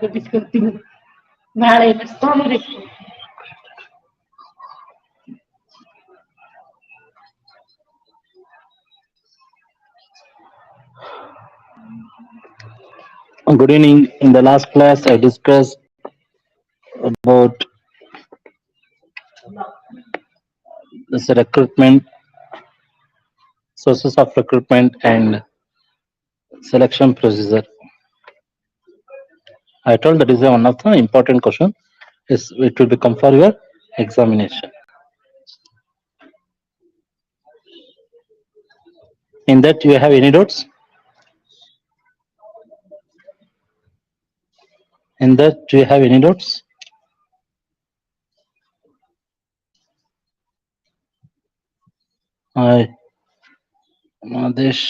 ಕೊಟ್ಟಿಸ್ಕೊಳ್ತೀನಿ ನಾಳೆ ಸೋಮವಾರ. Good evening. In the last class, I discussed about this recruitment, sources of recruitment, and selection procedure. I told that is one of the important question. Is it will become for your examination. In that, you have any doubts? In that, do you have any doubts? Hi, Madesh.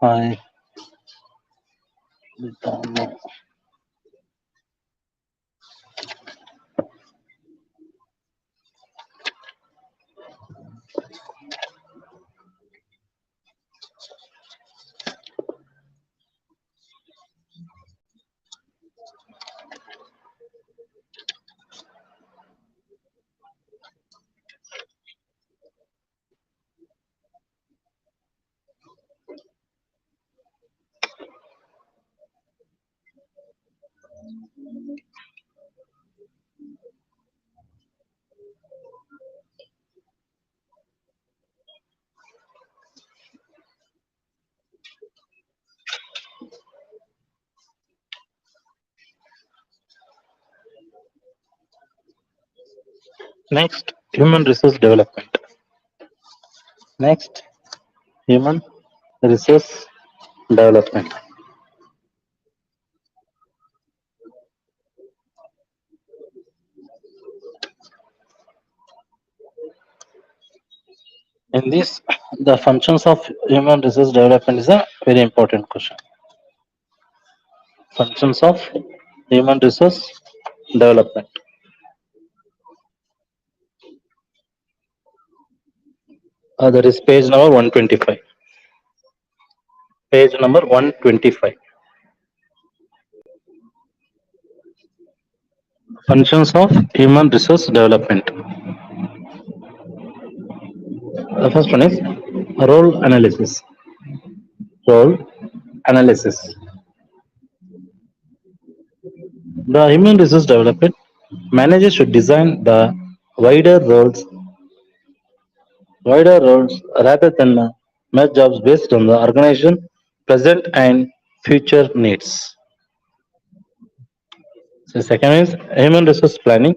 Hi, Vidano. Next, human resource development. Next, human resource development. In this, the functions of human resource development is a very important question. Functions of human resource development. That is page number 125. Page number 125. Functions of human resource development. The first one is role analysis. Role analysis. The human resource development manager should design the wider roles rather than match jobs based on the organization present and future needs. So second is human resource planning.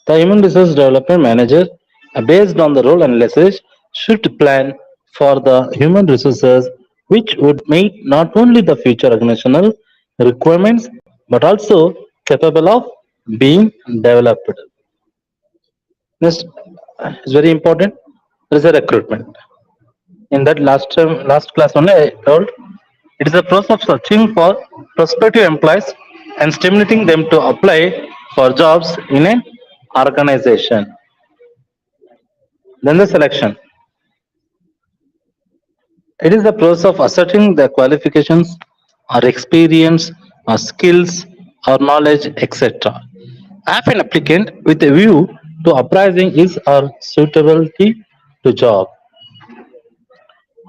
The human resource development manager, based on the role analysis, should plan for the human resources which would meet not only the future organizational requirements but also capable of being developed. Next is very important. There is a recruitment. In that last class only I told it is a process of searching for prospective employees and stimulating them to apply for jobs in an organization. Then the selection. It is the process of ascertaining the qualifications or experience or skills or knowledge, etc. of an applicant with a view to appraising his or suitability to job.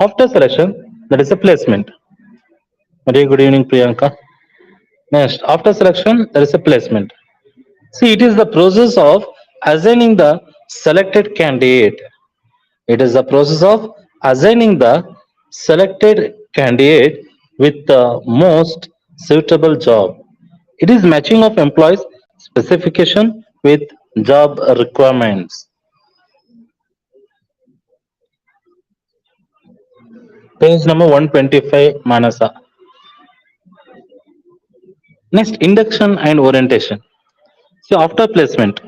After selection, that is a placement. Very good evening, Priyanka. Next, after selection, there is a placement. See, it is the process of assigning the selected candidate. It is the process of assigning the selected candidate with the most suitable job. It is matching of employees' specification with job requirements. Page number 125, Manasa. Next, induction and orientation. So after placement,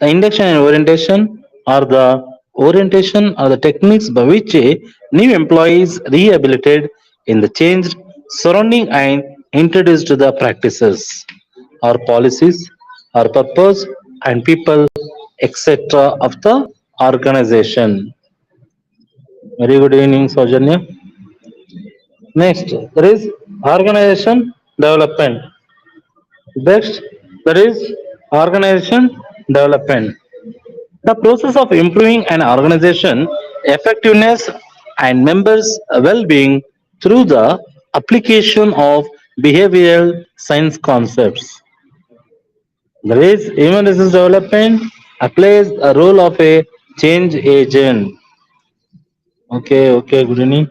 The induction and orientation are the techniques by which a new employee is rehabilitated in the changed surrounding and introduced to the practices, or policies, or purpose and people, etc. of the organization. Very good evening, Saujanya. Next, there is organization development. Next, there is organization development. The process of improving an organization effectiveness and members' well-being through the application of behavioral science concepts. There is human resource development plays a role of a change agent. Okay, good evening.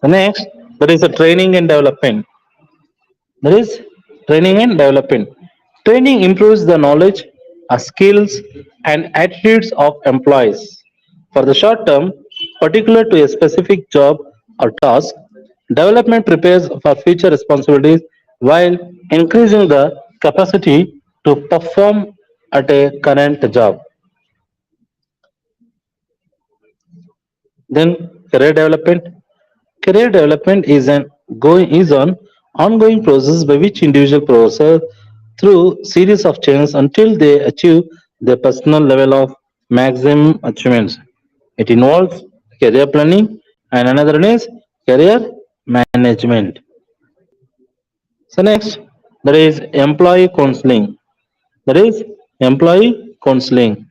The next, there is a training and development. There is training and development. Training improves the knowledge, skills, and attitudes of employees. For the short term, particular to a specific job or task, development prepares for future responsibilities while increasing the capacity to perform at a current job. Then career development. Career development is an ongoing process by which individual progress through series of changes until they achieve their personal level of maximum achievements. It involves career planning and another one is career management. So next, there is employee counseling. There is employee counseling.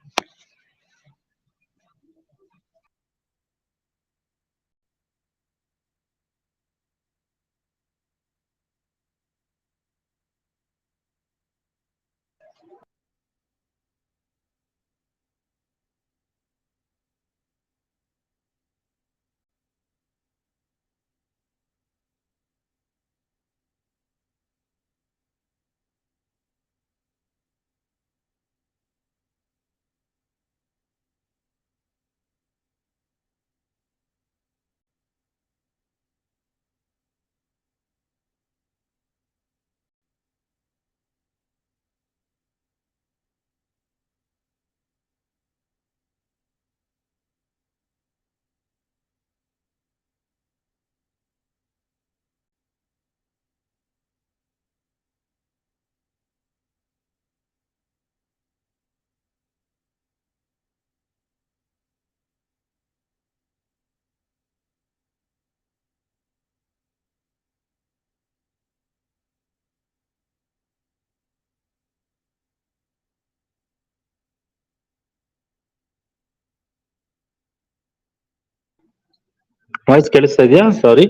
Voice ಕೇಳಿಸ್ತಾ ಇದೆಯಾ? ಸಾರಿ.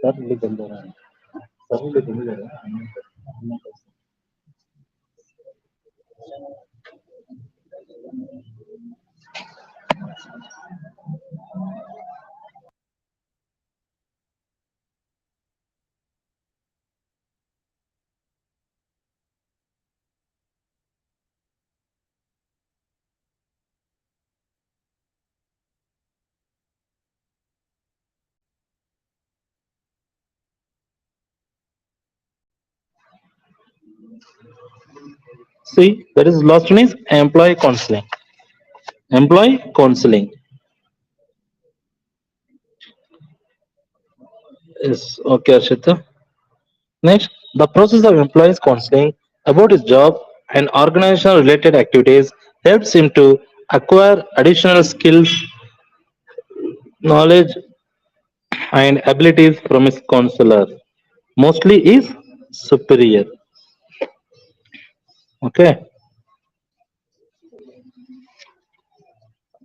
Sir ಇಲ್ಲಿ ಬಂದವರು sir ಇಲ್ಲಿ ಬಂದಿದ್ದಾರೆ. See, there is last one is employee counseling. Employee counseling. Yes, okay, Arshita. Next, the process of employees counseling about his job and organizational related activities helps him to acquire additional skills, knowledge, and abilities from his counselor. Mostly is superior. Okay.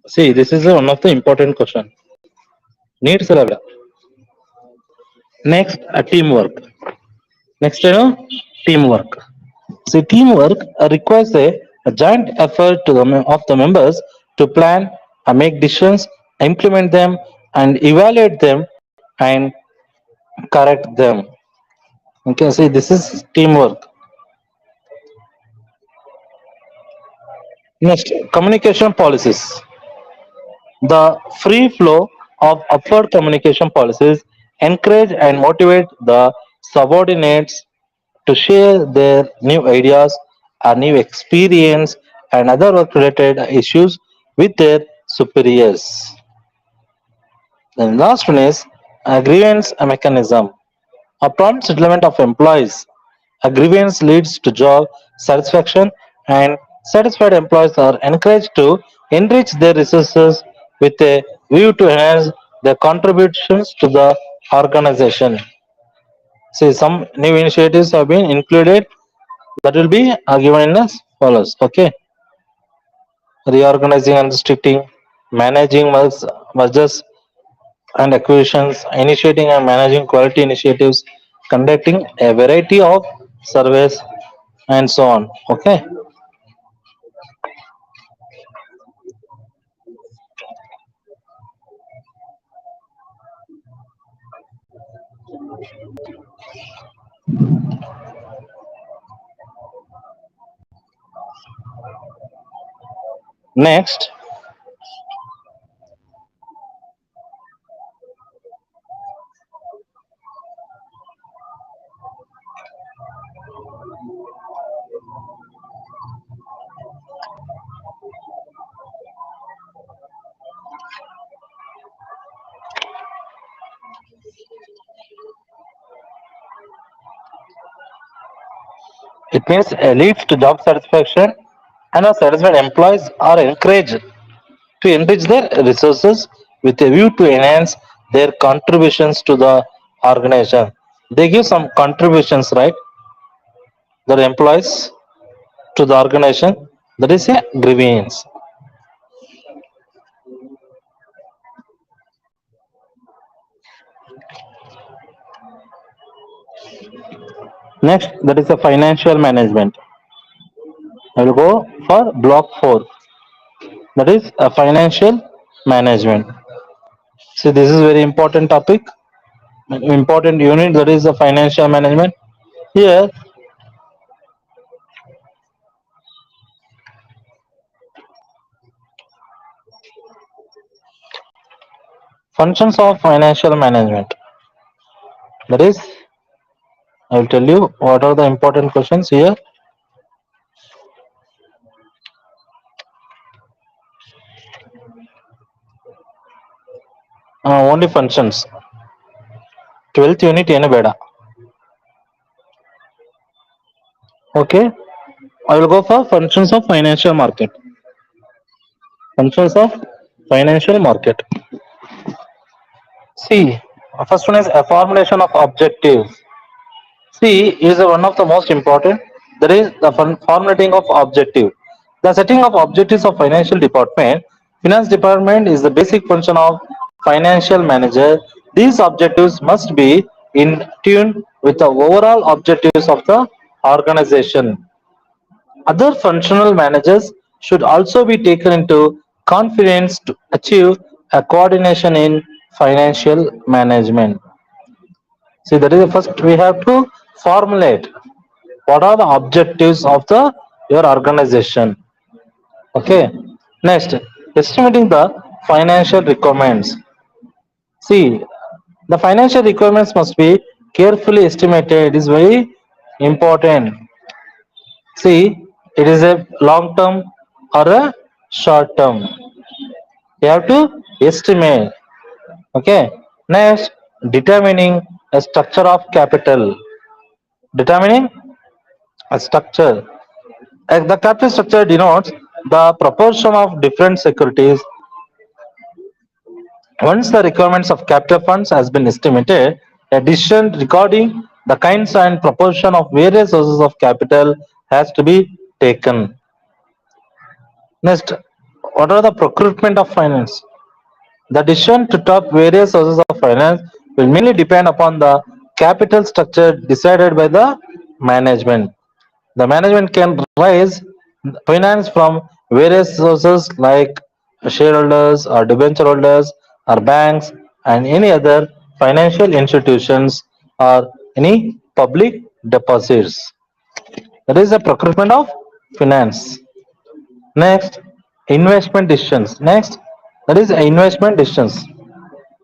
See, this is one of the important question. Needs level. Next, teamwork. Next, teamwork. See, teamwork requires a joint effort of the members to plan, make decisions, implement them, and evaluate them and correct them. Okay, see, this is teamwork. Next, communication policies. The free flow of upward communication policies encourage and motivate the subordinates to share their new ideas or new experience and other work related issues with their superiors. Then last one is a grievance mechanism. A prompt settlement of employees. A grievance leads to job satisfaction, and satisfied employees are encouraged to enrich their resources with a view to enhance their contributions to the organization. See, some new initiatives have been included that will be given in as follows. Okay, reorganizing and restricting, managing mergers and acquisitions, initiating and managing quality initiatives, conducting a variety of surveys, and so on. Okay. Next, it means leads to job satisfaction, and our satisfied employees are encouraged to enrich their resources with a view to enhance their contributions to the organization. They give some contributions, right? Their employees to the organization. That is a grievance. Next, that is a financial management. I will go for block 4. That is a financial management. See, this is very important topic, important unit. That is the financial management. Here, functions of financial management. That is, I will tell you what are the important questions here. Only functions. 12th unit ಏನು ಬೇಡ. Okay, I will go for functions of financial market. Functions of financial market. See, first one is a formulation of objectives. C is one of the most important. That is the formulating of objective. The setting of objectives of financial department. Finance department is the basic function of financial manager. These objectives must be in tune with the overall objectives of the organization. Other functional managers should also be taken into confidence to achieve a coordination in financial management. See, that is the first we have to formulate what are the objectives of the your organization. Okay. Next, estimating the financial requirements. See, the financial requirements must be carefully estimated. It is very important. See, it is a long term or a short term. You have to estimate. Okay. Next, determining a structure of capital. Determining a structure. The capital structure denotes the proportion of different securities. Once the requirements of capital funds has been estimated, a decision regarding the kinds and proportion of various sources of capital has to be taken. Next, what are the procurement of finance? The decision to tap various sources of finance will mainly depend upon the capital structure decided by the management. The management can raise finance from various sources like shareholders or debenture holders or banks and any other financial institutions or any public deposits. That is the procurement of finance. Next, investment decisions. Next, that is investment decisions.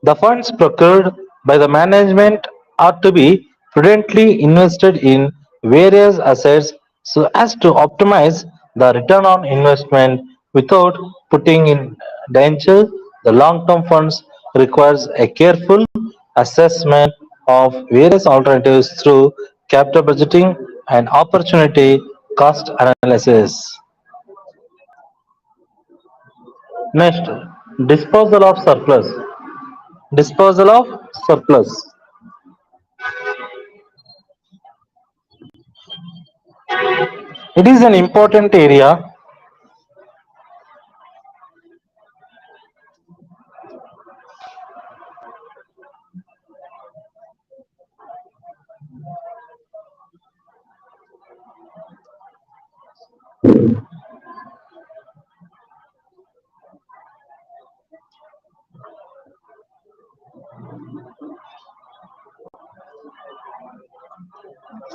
The funds procured by the management are to be prudently invested in various assets so as to optimize the return on investment without putting in danger the long-term funds requires a careful assessment of various alternatives through capital budgeting and opportunity cost analysis. Next, disposal of surplus. Disposal of surplus. It is an important area.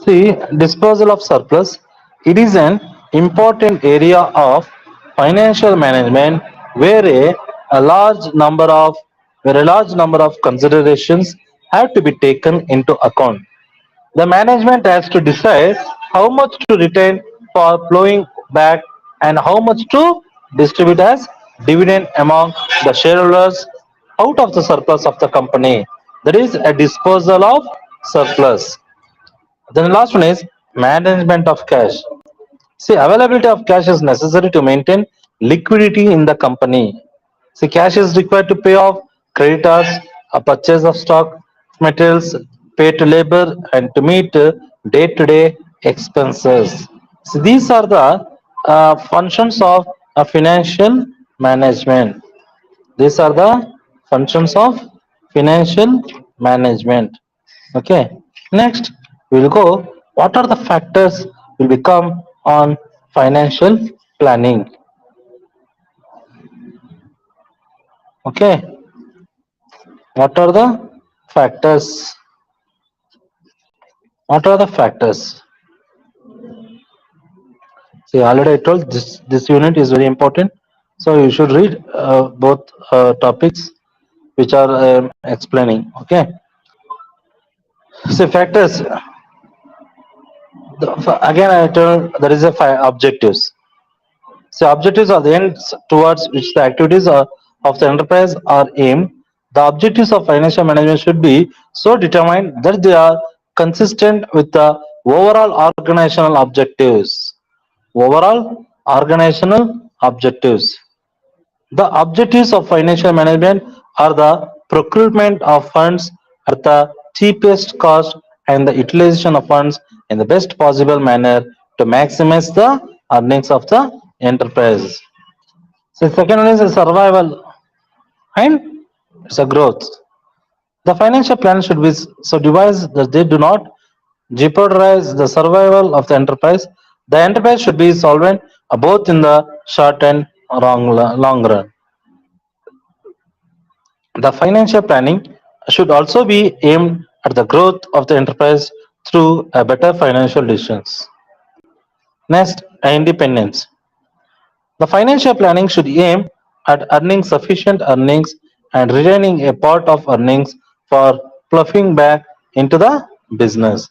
See, disposal of surplus. It is an important area of financial management where a large number of considerations have to be taken into account. The management has to decide how much to retain for flowing back and how much to distribute as dividend among the shareholders out of the surplus of the company. That is a disposal of surplus. Then the last one is management of cash. See, availability of cash is necessary to maintain liquidity in the company. See, cash is required to pay off creditors, a purchase of stock, materials, pay to labor, and to meet day-to-day expenses. So these are the functions of a financial management. These are the functions of financial management. Okay. Next, we will go. What are the factors will become on financial planning? Okay. What are the factors? What are the factors? See, already I told this unit is very important. So you should read both topics which are explaining. Okay. See, factors. Again, I told there is a objectives. So objectives are the ends towards which the activities of the enterprise are aimed. The objectives of financial management should be so determined that they are consistent with the overall organizational objectives. Overall organizational objectives. The objectives of financial management are the procurement of funds at the cheapest cost and the utilization of funds in the best possible manner to maximize the earnings of the enterprise. So second one is a survival and it's a growth. The financial plan should be so devised that they do not jeopardize the survival of the enterprise. The enterprise should be solvent both in the short and long run. The financial planning should also be aimed at the growth of the enterprise through a better financial decisions. Next, independence. The financial planning should aim at earning sufficient earnings and retaining a part of earnings for ploughing back into the business.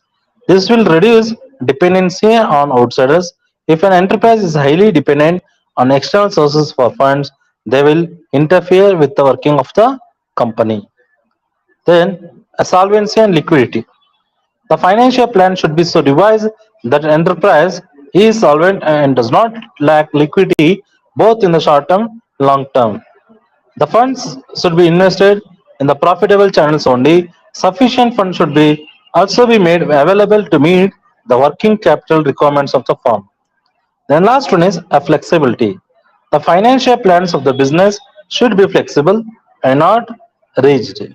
This will reduce dependency on outsiders. If an enterprise is highly dependent on external sources for funds, they will interfere with the working of the company. Then, a solvency and liquidity. The financial plan should be so devised that an enterprise is solvent and does not lack liquidity both in the short term and long term. The funds should be invested in the profitable channels only. Sufficient funds should be also be made available to meet the working capital requirements of the firm. Then last one is a flexibility. The financial plans of the business should be flexible and not rigid.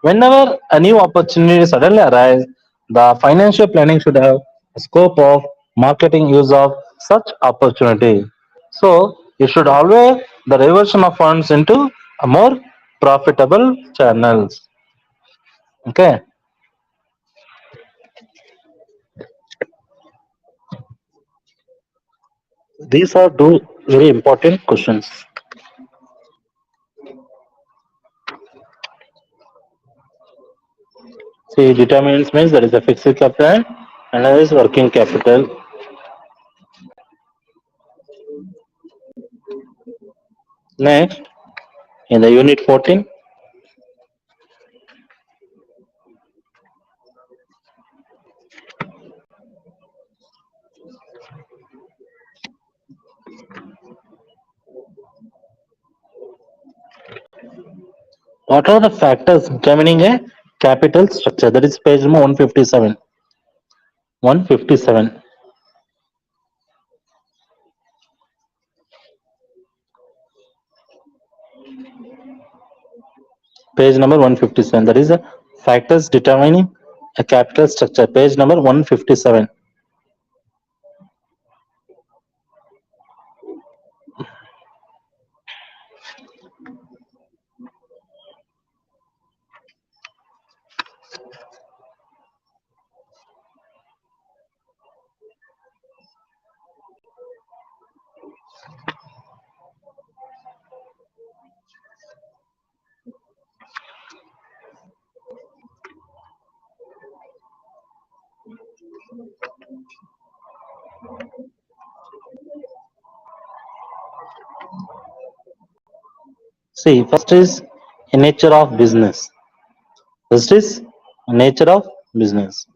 Whenever a new opportunity suddenly arises, the financial planning should have a scope of marketing use of such opportunity. So you should always the diversion of funds into a more profitable channels. Okay. These are two very important questions. See, determinants means there is a fixed capital and there is working capital. Next, in the unit 14, what are the factors determining a capital structure? That is page number 157. 157. Page number 157. That is a factors determining a capital structure. Page number 157. See, first is a nature of business. First is nature of business.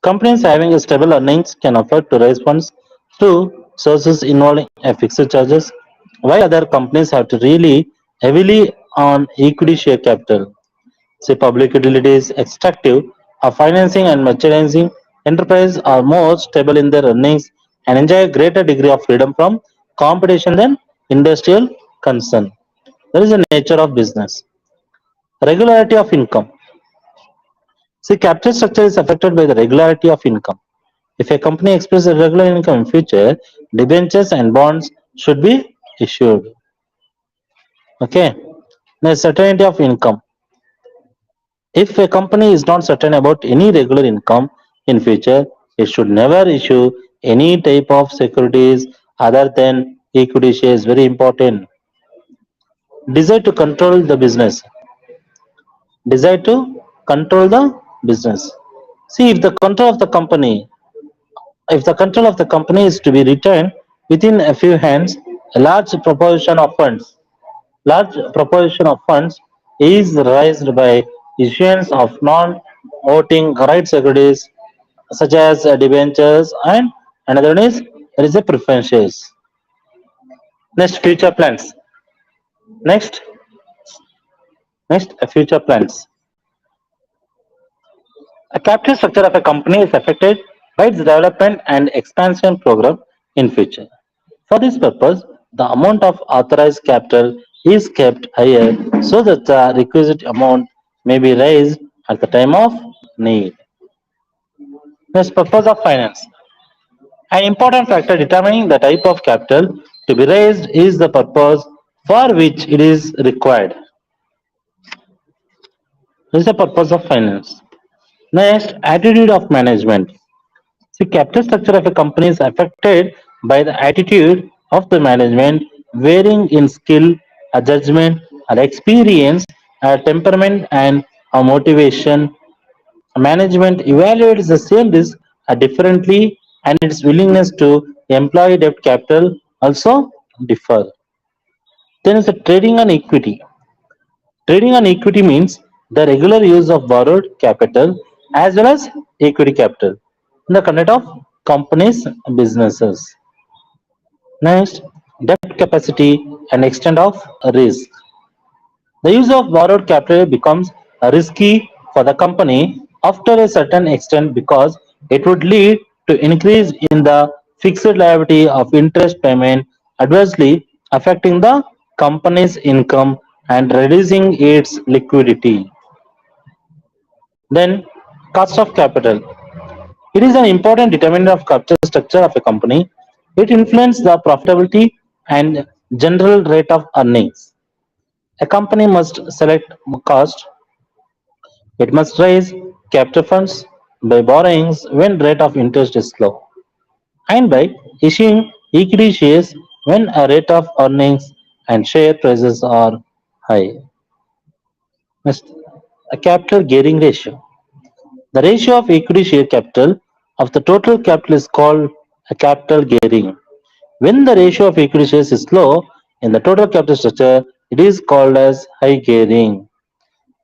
Companies having a stable earnings can afford to raise funds through sources involving a fixed charges, while other companies have to rely heavily on equity share capital. Say public utilities, extractive, or financing and merchandising enterprise are more stable in their earnings and enjoy a greater degree of freedom from competition than industrial concern. That is the nature of business. Regularity of income. See, capital structure is affected by the regularity of income. If a company expects a regular income in future, debentures and bonds should be issued. Okay. The certainty of income. If a company is not certain about any regular income in future, it should never issue any type of securities other than equity shares. Very important. Desire to control the business. Desire to control the business. See, if the control of the company is to be retained within a few hands, a large proportion of funds is raised by issuance of non-voting right securities such as debentures, and another one is there is a preference shares. Next, future plans. Next, future plans. A capital structure of a company is affected by its development and expansion program in future. For this purpose, the amount of authorized capital is kept higher so that the requisite amount may be raised at the time of need. Next, purpose of finance. An important factor determining the type of capital to be raised is the purpose for which it is required. This is the purpose of finance. Next, attitude of management. See, capital structure of a company is affected by the attitude of the management, varying in skill, a judgment, or experience, a temperament, and a motivation. Management evaluates the same risk differently, and its willingness to employ debt capital also differ. Then is the trading on equity. Trading on equity means the regular use of borrowed capital as well as equity capital in the conduct of companies' businesses. Next, debt capacity and extent of risk. The use of borrowed capital becomes risky for the company after a certain extent because it would lead to increase in the fixed liability of interest payment, adversely affecting the company's income and reducing its liquidity. Then, cost of capital. It is an important determinant of capital structure of a company. It influences the profitability and general rate of earnings. A company must select cost. It must raise capital funds by borrowings when rate of interest is low, and by issuing equity shares when a rate of earnings and share prices are high. Next, a capital gearing ratio. The ratio of equity share capital of the total capital is called a capital gearing. When the ratio of equity shares is low in the total capital structure, it is called as high gearing.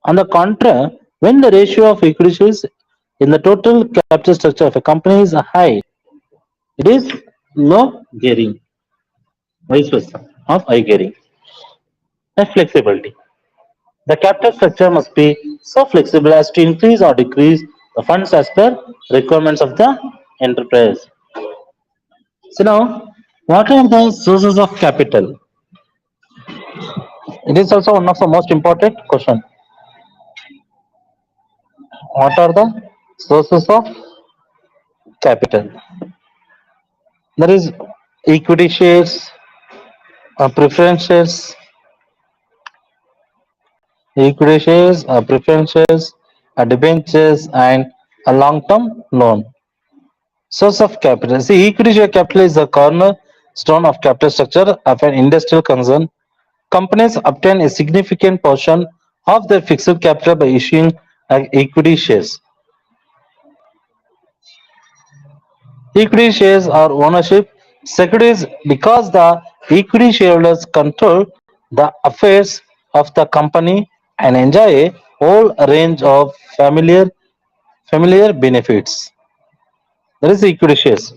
On the contrary, when the ratio of equity shares in the total capital structure of a company is high, it is low gearing, vice versa of high gearing. And flexibility. The capital structure must be so flexible as to increase or decrease the funds as per requirements of the enterprise. So now, what are the sources of capital? It is also one of the most important question. What are the sources of capital? There is equity shares, preference shares, preference shares, debentures, and a long-term loan. Source of capital. See, equity share capital is the cornerstone of capital structure of an industrial concern. Companies obtain a significant portion of their fixed capital by issuing equity shares. Equity shares are ownership securities because the equity shareholders control the affairs of the company and enjoy a whole range of familiar benefits. That is equity shares.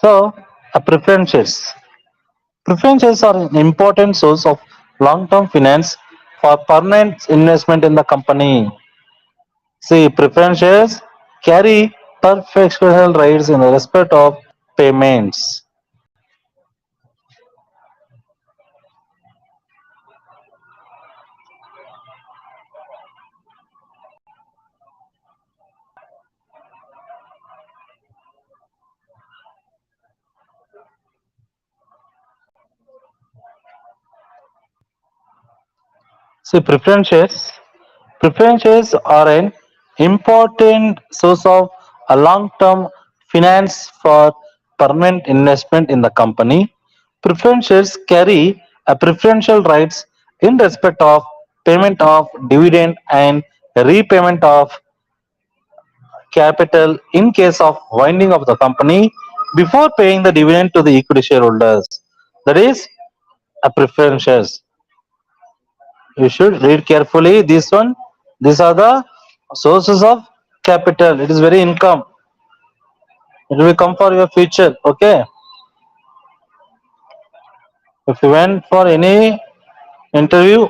So, preference shares. Preference shares are an important source of long-term finance for permanent investment in the company. See, preference shares carry preferential rights in respect of payments. See, preference shares are an important source of a long-term finance for permanent investment in the company. Preference shares carry a preferential rights in respect of payment of dividend and repayment of capital in case of winding of the company before paying the dividend to the equity shareholders. That is a preference shares. You should read carefully this one. These are the sources of capital. It is very income. It will come for your future. Okay. If you went for any interview,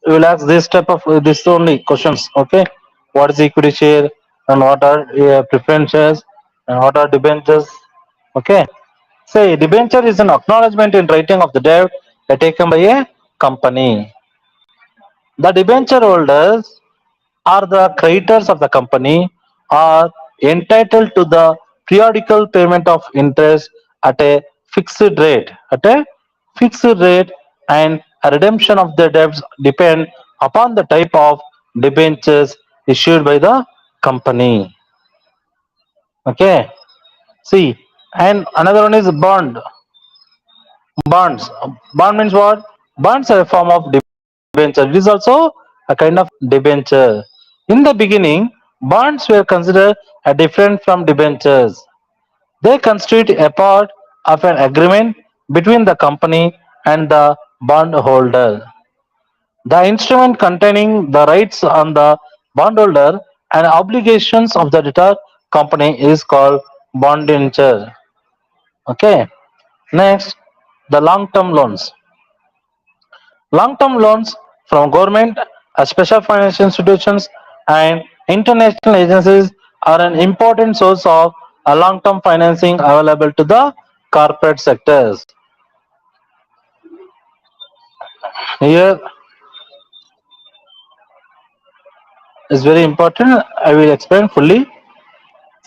you will ask this type of this only questions. Okay. What is equity share and what are preference shares and what are debentures? Okay. Say debenture is an acknowledgement in writing of the debt taken by a company. The debenture holders are the creditors of the company are entitled to the periodical payment of interest at a fixed rate and a redemption of the debts depend upon the type of debentures issued by the company. Okay, see, and another one is bonds. Bond means what? Bonds are a form of debenture. It is also a kind of debenture. In the beginning, bonds were considered different from debentures. They constitute a part of an agreement between the company and the bondholder. The instrument containing the rights on the bondholder and obligations of the debtor company is called bondinture. Okay. Next, the long-term loans. Long-term loans from government, special financial institutions, and international agencies are an important source of long-term financing available to the corporate sectors. Here is very important. I will explain fully.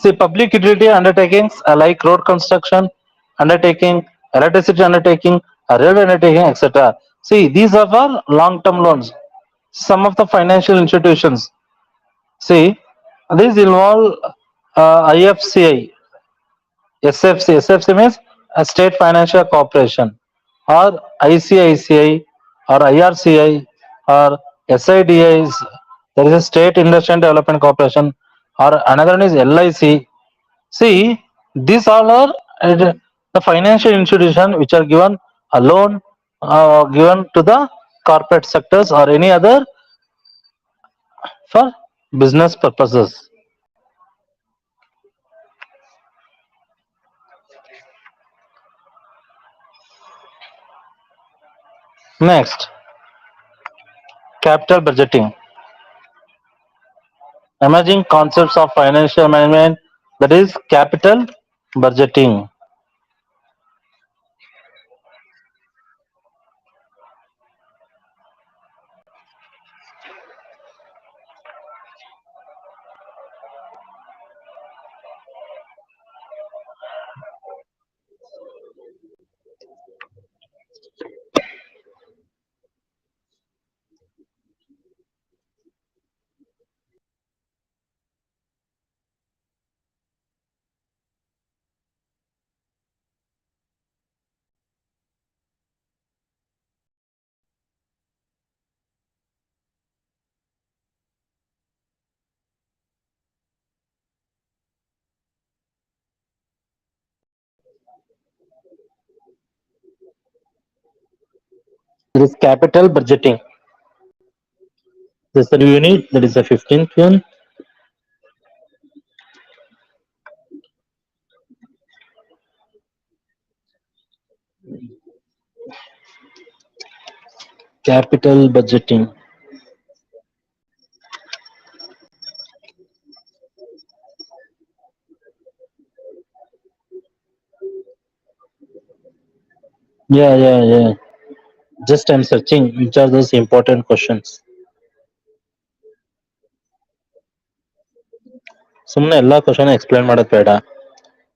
See, public utility undertakings like road construction undertaking, electricity undertaking, railway undertaking, etc. See, these are for long-term loans. Some of the financial institutions, see, these involve IFCI, SFC means a State Financial Corporation, or ICICI, or IRCI, or SIDIs. There is a State Industrial Development Corporation, or another one is LIC. See, these all are the financial institution which are given a loan given to the corporate sectors or any other for business purposes. Next, capital budgeting. Emerging concepts of financial management, that is capital budgeting. There is capital budgeting. This is the unit, that is the 15th one. Capital budgeting. Yeah. Just I'm searching which are those important questions. ಸುಮ್ಮನೆ ಎಲ್ಲಾ question explain ಮಾಡೋದು ಬೇಡ.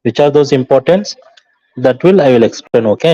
Which are those importance that will I will explain. Okay.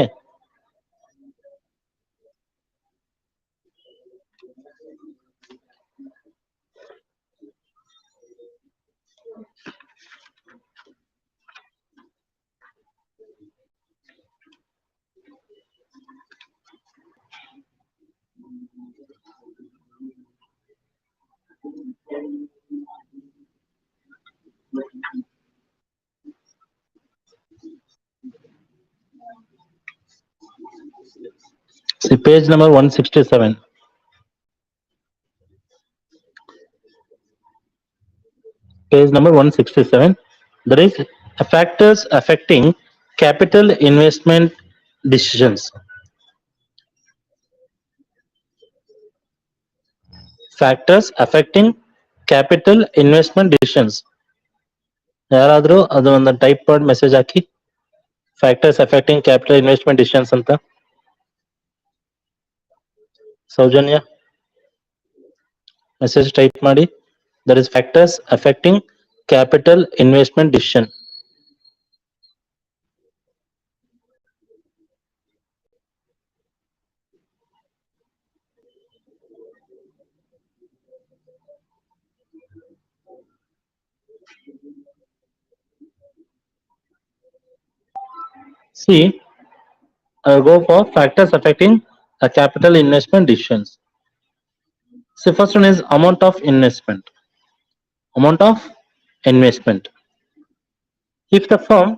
See page number 167. Page number 167. There is factors affecting capital investment decisions. Factors affecting capital investment decisions. ಯಾರಾದ್ರೂ ಅದು ಒಂದು type ಮಾಡಿ message ಹಾಕಿ. Factors affecting capital investment decisions ಅಂತ. ಸೌಜನ್ಯ message type ಮಾಡಿ. There is factors affecting capital investment decision. See, I'll go for factors affecting capital investment decisions. So first one is amount of investment. Amount of investment. If the firm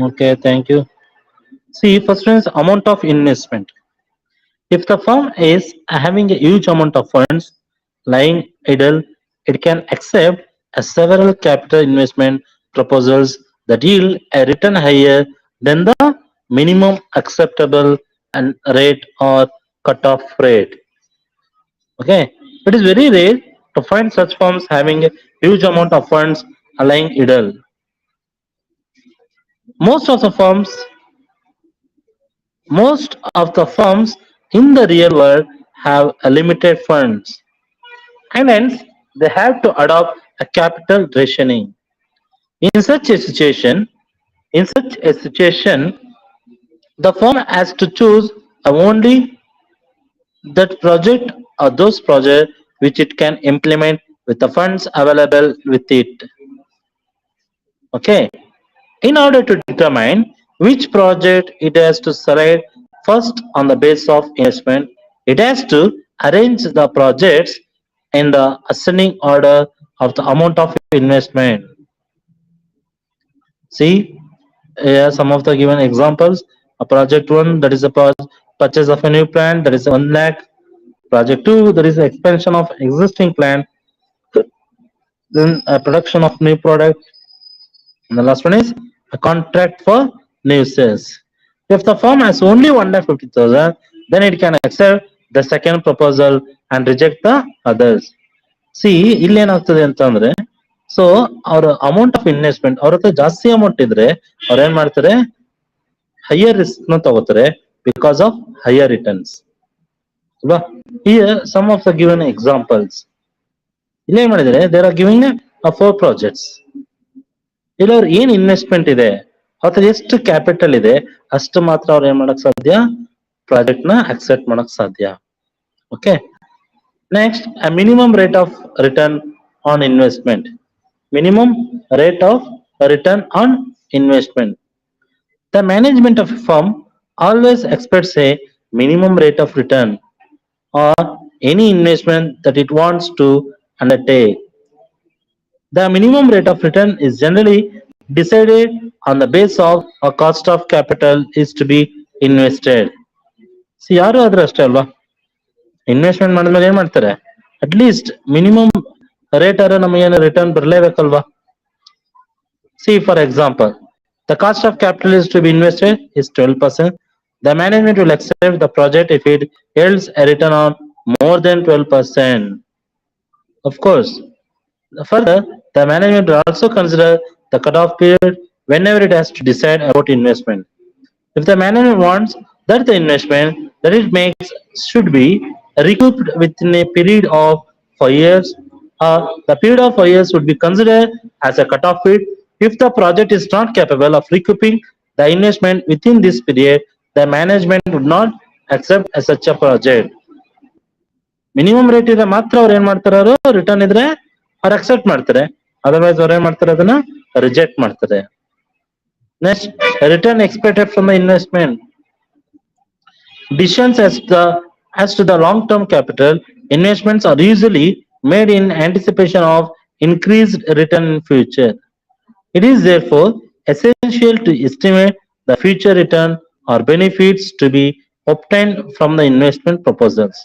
okay, thank you. See, first one is amount of investment. If the firm is having a huge amount of funds lying idle, it can accept several capital investment proposals that yield a return higher than the minimum acceptable and rate or cutoff rate. Okay, it is very rare to find such firms having a huge amount of funds lying idle. Most of the firms, most of the firms in the real world have a limited funds, and hence they have to adopt a capital rationing. In such a situation, in such a situation, the firm has to choose only that project or those projects which it can implement with the funds available with it. Okay. In order to determine which project it has to select first on the basis of investment, it has to arrange the projects in the ascending order of the amount of investment. See, here some of the given examples. A project one, that is a purchase of a new plant, that is 1 lakh. Project two, that is expansion of existing plant, then a production of new product. And the last one is a contract for new sales. If the firm has only 1,50,000, then it can accept the second proposal and reject the others. C ಇಲ್ಲಿ ಏನಾಗ್ತದೆ ಅಂತಂದ್ರೆ, so ಅವ್ರ amount of investment ಅವ್ರ ಹತ್ರ ಜಾಸ್ತಿ amount ಇದ್ರೆ ಅವ್ರ ಏನ್ ಮಾಡ್ತಾರೆ, ಹೈಯರ್ ರಿಸ್ಕ್ ನ ತಗೋತಾರೆ ಬಿಕಾಸ್ ಆಫ್ ಹೈಯರ್ ರಿಟರ್ನ್ಸ್ ಅಲ್ವಾ. Here some of the given examples ಇಲ್ಲೇ ಮಾಡಿದ್ರೆ, ದೇರ್ ಆರ್ ಗಿವಿಂಗ್ 4 ಪ್ರಾಜೆಕ್ಟ್ಸ್. ಇಲ್ಲ ಅವ್ರ ಏನ್ ಇನ್ವೆಸ್ಟ್ಮೆಂಟ್ ಇದೆ ಅಥವಾ ಎಷ್ಟು ಕ್ಯಾಪಿಟಲ್ ಇದೆ ಅಷ್ಟು ಮಾತ್ರ ಅವ್ರು ಏನ್ ಮಾಡಕ್ ಸಾಧ್ಯ, ಪ್ರಾಜೆಕ್ಟ್ ನ ಅಕ್ಸೆಪ್ಟ್ ಮಾಡಕ್ ಸಾಧ್ಯ. Okay. Next, a minimum rate of return on investment. Minimum rate of return on investment. The management of a firm always expects a minimum rate of return or any investment that it wants to undertake. The minimum rate of return is generally decided on the basis of a cost of capital is to be invested. C ಯಾರು ಆದ್ರೂ ಅಷ್ಟೇ ಅಲ್ವಾ, investment ಮಾಡಿದ್ಮೇಲೆ ಏನ್ ಮಾಡ್ತಾರೆ, at least minimum rate ಆದ್ರೆ ನಮಗೇನು return ಬರಲೇಬೇಕಲ್ವಾ. See for example, the cost of capital is to be invested is 12%. The management will accept the project if it yields a return on more than 12%. Of course, further, the management will also consider the cutoff period whenever it has to decide about investment. If the management wants that the investment that it makes should be recouped within a period of 5 years, the period of 5 years would be considered as a cutoff period. If the project is not capable of recouping the investment within this period, the management would not accept such a project. Minimum rate ಇದ್ರೆ ಮಾತ್ರ ಅವ್ರು ಏನ್ ಮಾಡ್ತಾರೆ, ಅವರು return ಇದ್ರೆ ಅವ್ರು accept ಮಾಡ್ತಾರೆ, otherwise ಅವ್ರು ಏನ್ ಮಾಡ್ತಾರೆ, ಅದನ್ನ ರಿಜೆಕ್ಟ್ ಮಾಡ್ತಾರೆ. Next, return expected from the investment. Decisions as to the long-term capital investments are usually made in anticipation of increased return in future. It is therefore essential to estimate the future return or benefits to be obtained from the investment proposals.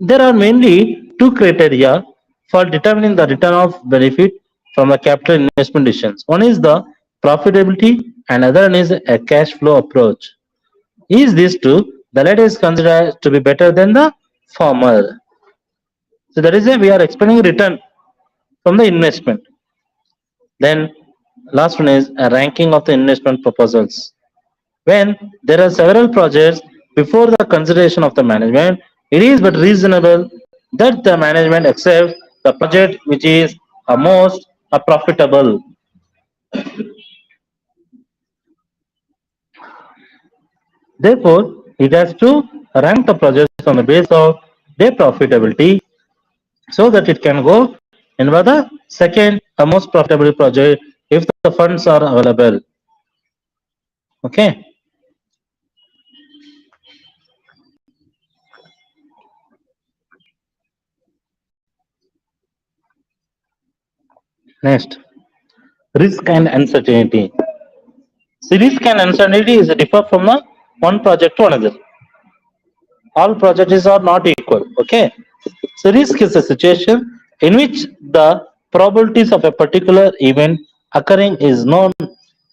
There are mainly two criteria for determining the return of benefit from the capital investment decisions. One is the profitability and other one is a cash flow approach. Is this true? The latter is considered to be better than the former. So that is why we are expecting return from the investment. Then last one is a ranking of the investment proposals. When there are several projects before the consideration of the management, it is but reasonable that the management accepts the project which is most profitable. Therefore, it has to rank the projects on the basis of their profitability so that it can go in for the second most profitable project if the funds are available. Okay. Next, risk and uncertainty. See, risk and uncertainty is differ from the one project to another. All projects are not equal. Okay. So risk is a situation in which the probabilities of a particular event occurring is known,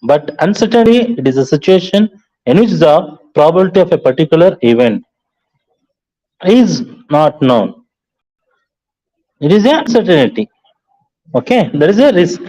but uncertainty, it is a situation in which the probability of a particular event is not known. It is a uncertainty. Okay, there is a risk.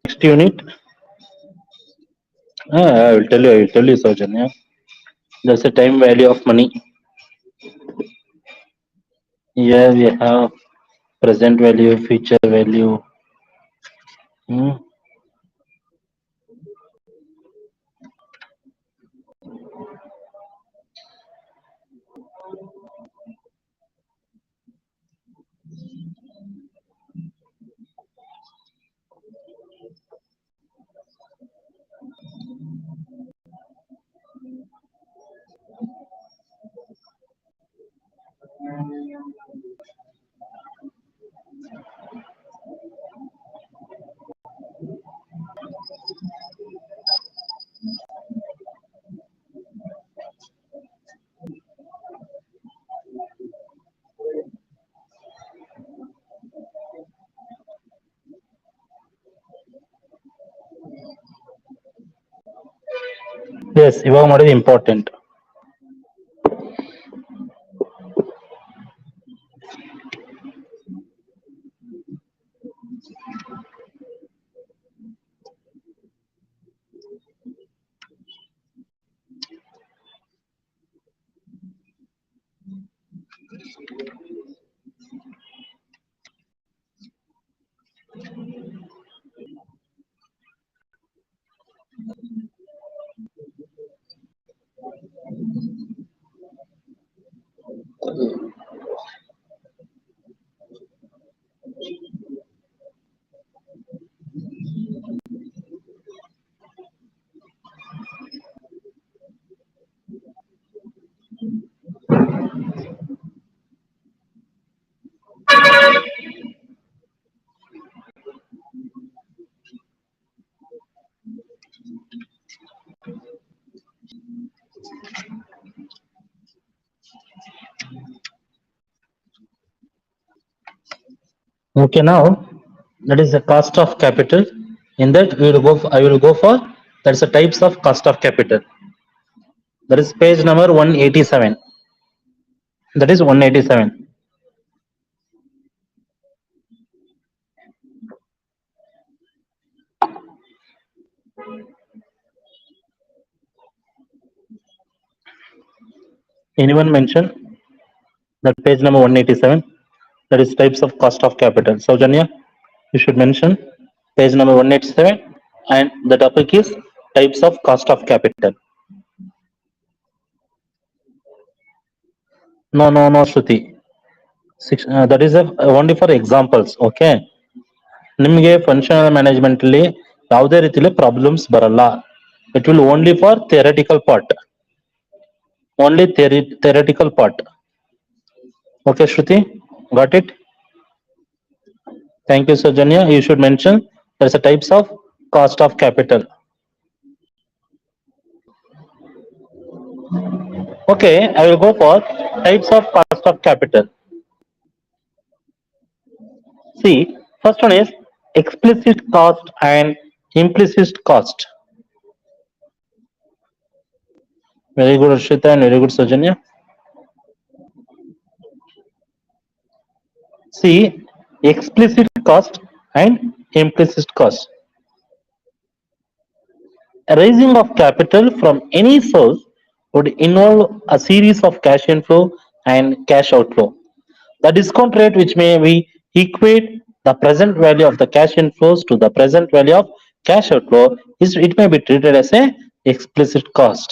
Next unit, I will tell you, Saujanya. There's a time value of money. Here we have present value, future value. Hmm. Yes, ಇವಾಗ ಮಾಡಿದ important. Okay, now that is the cost of capital. In that we will go. I will go for that's the types of cost of capital. That is page number 187. That is 187. Anyone mention that page number 187? That is types of cost of capital. Saujanya, you should mention page number 187, and the topic is types of cost of capital. No, Shruti. That is only for examples. Okay. ನಿಮಗೆ functional management ಅಲ್ಲಿ ಯಾವುದೇ ರೀತಿಯಲ್ಲಿ problems ಬರಲ್ಲ. It will only for theoretical part. Only theoretical part. Okay, Shruti, got it? Thank you, Sajanya. You should mention there's a types of cost of capital. Okay, I will go for types of cost of capital. See, first one is explicit cost and implicit cost. Very good, Arshita, and very good, Sajanya. See, explicit cost and implicit cost. A raising of capital from any source would involve a series of cash inflow and cash outflow. The discount rate which may be equate the present value of the cash inflows to the present value of cash outflow is it may be treated as a explicit cost.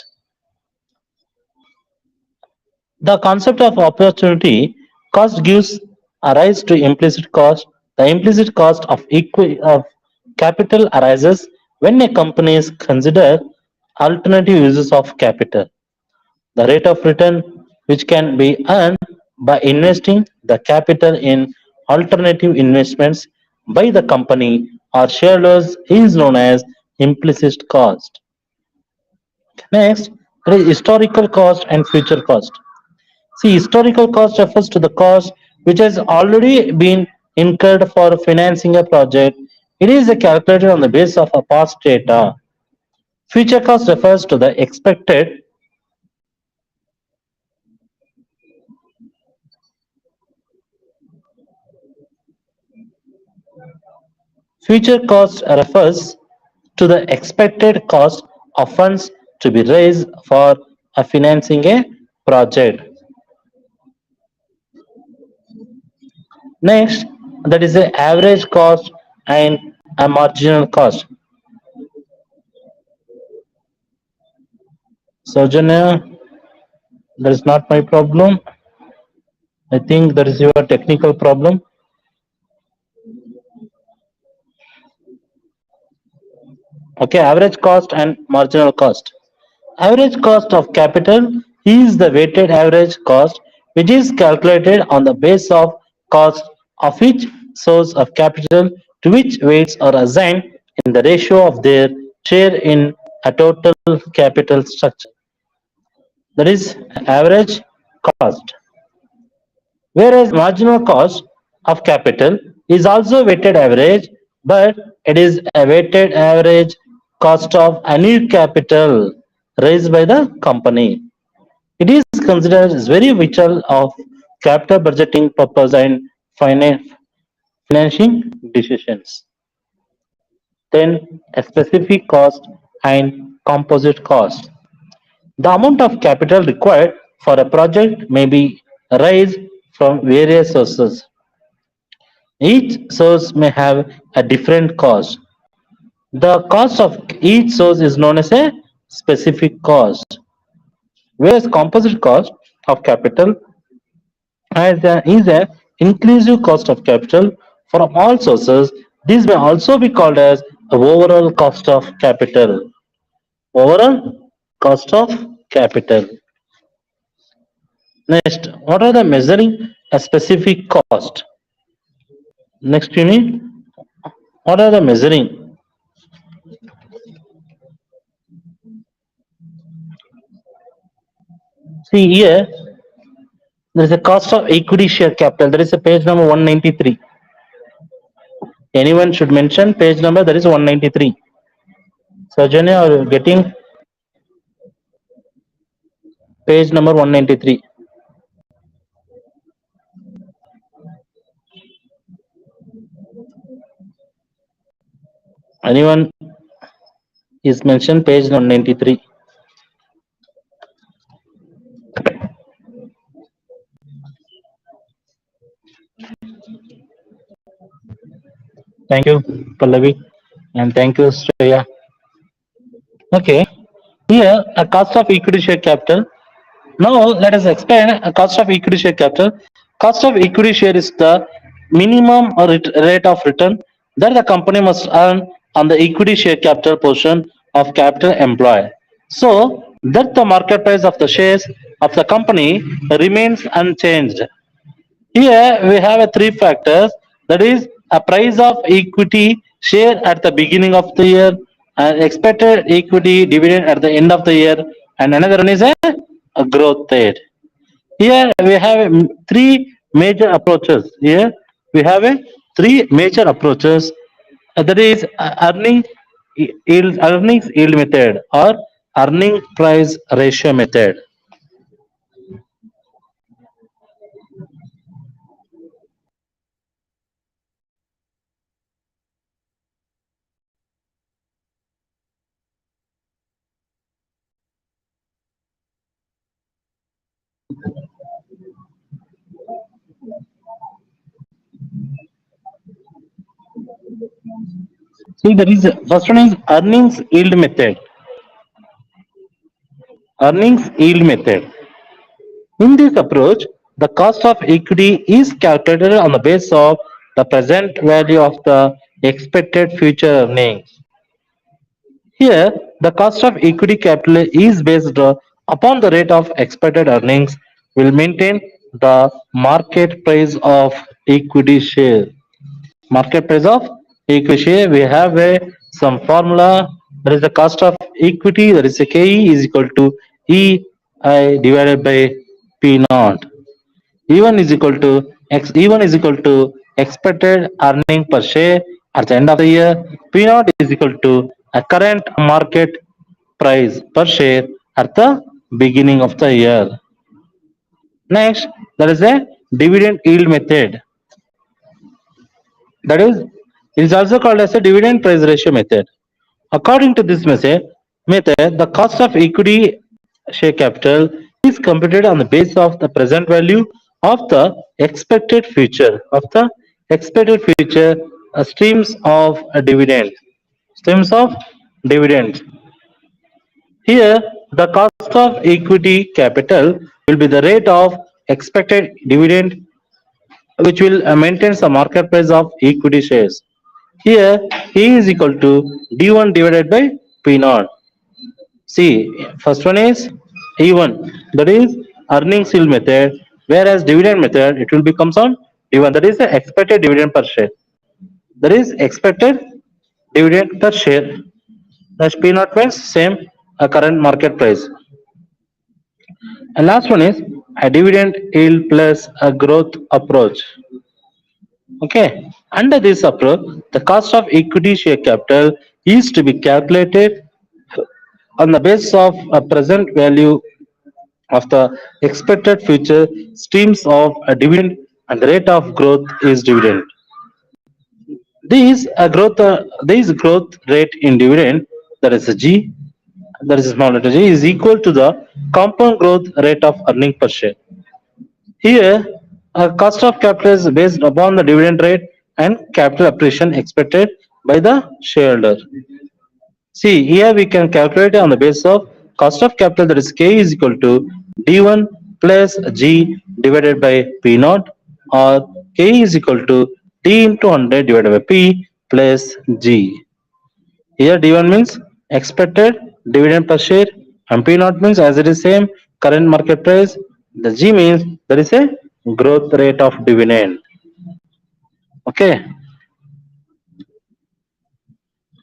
The concept of opportunity cost gives a rise to implicit cost. The implicit cost of capital arises when a company is consider alternative uses of capital. The rate of return which can be earned by investing the capital in alternative investments by the company or shareholders is known as implicit cost. Next, there is historical cost and future cost. See, historical cost refers to the cost which has already been incurred for financing a project. It is calculated on the basis of a past data. Future cost refers to the expected Future cost refers to the expected cost of funds to be raised for financing a project. Next, that is the average cost and a marginal cost. Sojourner, that is not my problem. I think that is your technical problem. Okay, average cost and marginal cost. Average cost of capital is the weighted average cost which is calculated on the base of cost of each source of capital to which weights are assigned in the ratio of their share in a total capital structure. That is average cost. Whereas marginal cost of capital is also weighted average, but it is a weighted average cost of a new capital raised by the company. It is considered as very vital of capital budgeting purpose and financing decisions. Then a specific cost and composite cost. The amount of capital required for a project may be raised from various sources. Each source may have a different cost. The cost of each source is known as a specific cost, whereas composite cost of capital is a inclusive cost of capital from all sources. This may also be called as a overall cost of capital. Overall cost of capital. Next, what are the measuring a specific cost? Next unit, what are the measuring? See here, there is a cost of equity share capital. That is a page number 193. Anyone should mention page number, that is 193. Sajanya, are you getting page number 193? Anyone is mentioned page 193? Thank you, Pallavi, and thank you, Shreya. Okay, here a cost of equity share capital. Now let us explain a cost of equity share capital. Cost of equity share is the minimum rate of return that the company must earn on the equity share capital portion of capital employed. So that the market price of the shares of the company remains unchanged. Here we have a three factors, that is a price of equity share at the beginning of the year, and expected equity dividend at the end of the year, and another one is a growth rate. Here we have three major approaches. Here we have a three major approaches. That is earnings yield method or earning price ratio method. See, there is first one is earnings yield method. Earnings yield method. In this approach, the cost of equity is calculated on the basis of the present value of the expected future earnings. Here, the cost of equity capital is based upon the rate of expected earnings will maintain the market price of equity share. Market price of equity share, we have a some formula. There is the cost of equity, that is a KE is equal to EI divided by P naught. E1 is equal to E1 is equal to expected earning per share at the end of the year. P naught is equal to a current market price per share at the beginning of the year. Next, there is a dividend yield method. That is, it is also called as a dividend price ratio method. According to this method, the cost of equity share capital is computed on the basis of the present value of the expected future streams of a dividend. Streams of dividends. Here, the cost of equity capital will be the rate of expected dividend, which will maintain the market price of equity shares. Here, E is equal to D1 divided by P naught. See, first one is E1, that is earnings yield method, whereas dividend method it will becomes on D1, that is the expected dividend per share. That is expected dividend per share. That's P naught means same current market price. And last one is a dividend yield plus a growth approach. Okay. Under this approach, the cost of equity share capital is to be calculated on the basis of a present value of the expected future streams of a dividend, and the rate of growth is dividend. These growth rate in dividend, that is a G, that is a small letter G, is equal to the compound growth rate of earning per share. Here, a cost of capital is based upon the dividend rate and capital appreciation expected by the shareholder. See, here we can calculate on the basis of cost of capital, that is K is equal to D1 plus G divided by P naught, or K is equal to D into 100 divided by P plus G. Here D1 means expected dividend per share and P naught means as it is same current market price. The G means there is a growth rate of dividend. Okay,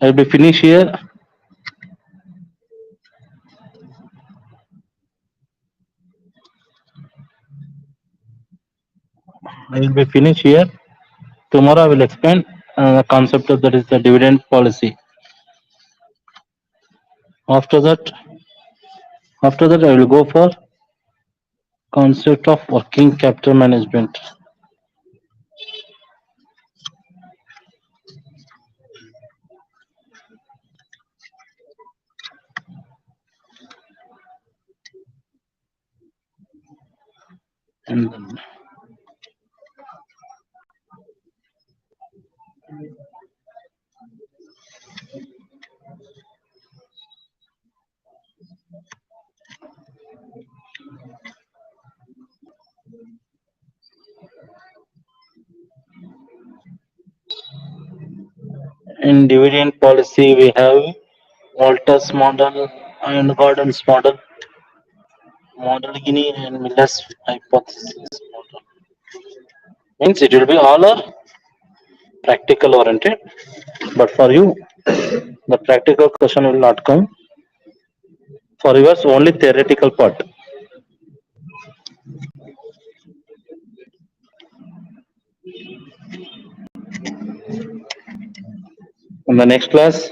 I will be finished here. I will be finished here. Tomorrow I will explain the concept of that is the dividend policy. After that, I will go for concept of working capital management. And in dividend policy we have Walters model and Gordon's model, model Gini and Miller's hypothesis model. Means it will be all are practical oriented, but for you the practical question will not come. For yours only theoretical part. In the next class,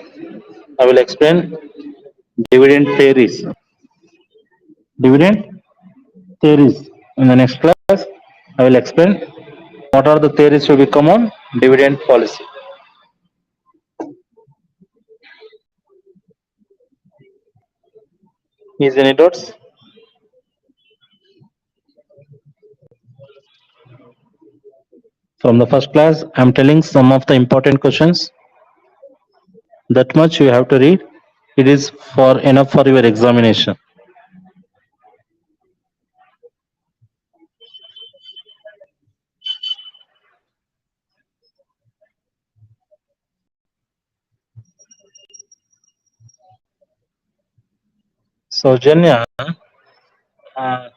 I will explain dividend theories. Dividend theories. In the next class, I will explain what are the theories to become on dividend policy. Is any doubts? From the first class, I am telling some of the important questions. That much you have to read. It is for enough for your examination. So, Janya, uh,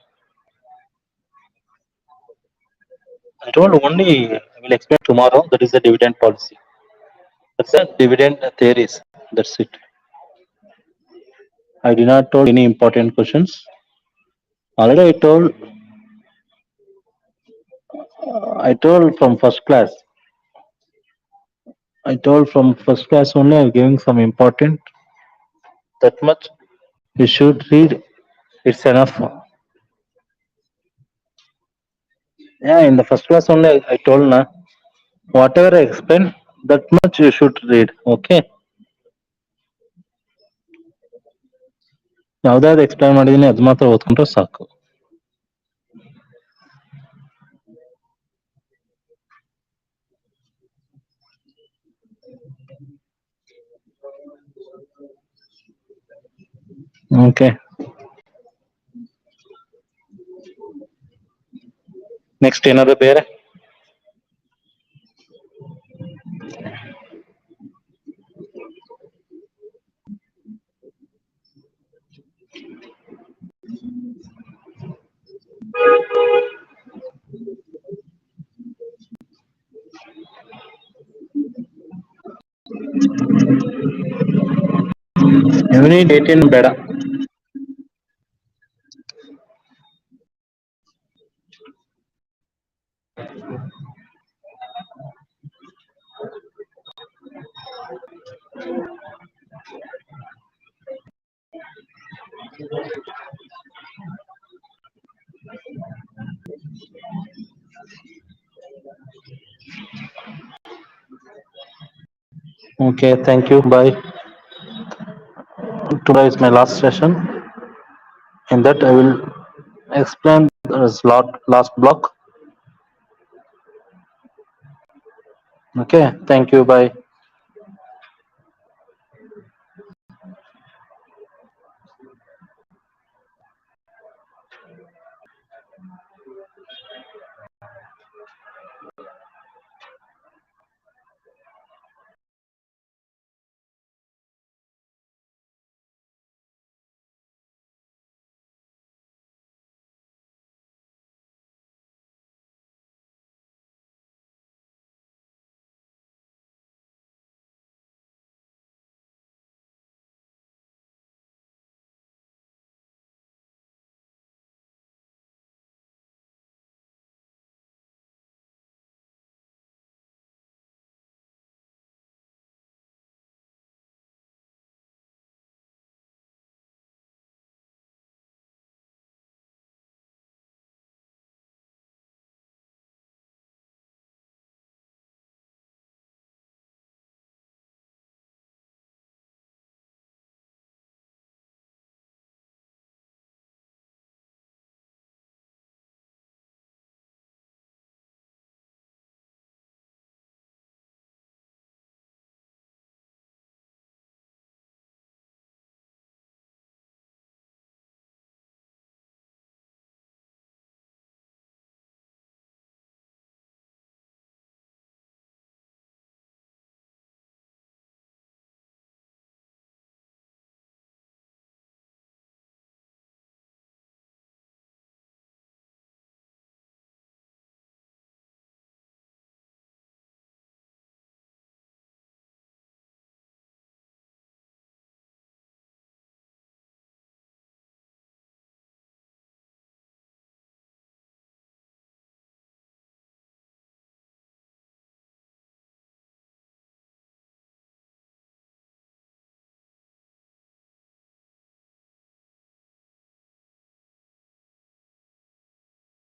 told only I will explain tomorrow. That is the dividend policy. That's the dividend theories. That's it. I did not told any important questions. Already I told from first class. I told from first class only. I'm giving some important. That much you should read. It's enough. Yeah, in the first class only I told na. Whatever I explain, that much you should read. Okay. ಯಾವ್ದಾದ್ರು explain ಮಾಡಿದೀನಿ ಅದು ಮಾತ್ರ ಓದ್ಕೊಂಡ್ರೆ ಸಾಕು. Okay, next ಏನಾದ್ರು ಬೇರೆ? Unit 18 ಬೇಡ. Okay, thank you. Bye. Today is my last session. In that I will explain this last block. Okay, thank you. Bye.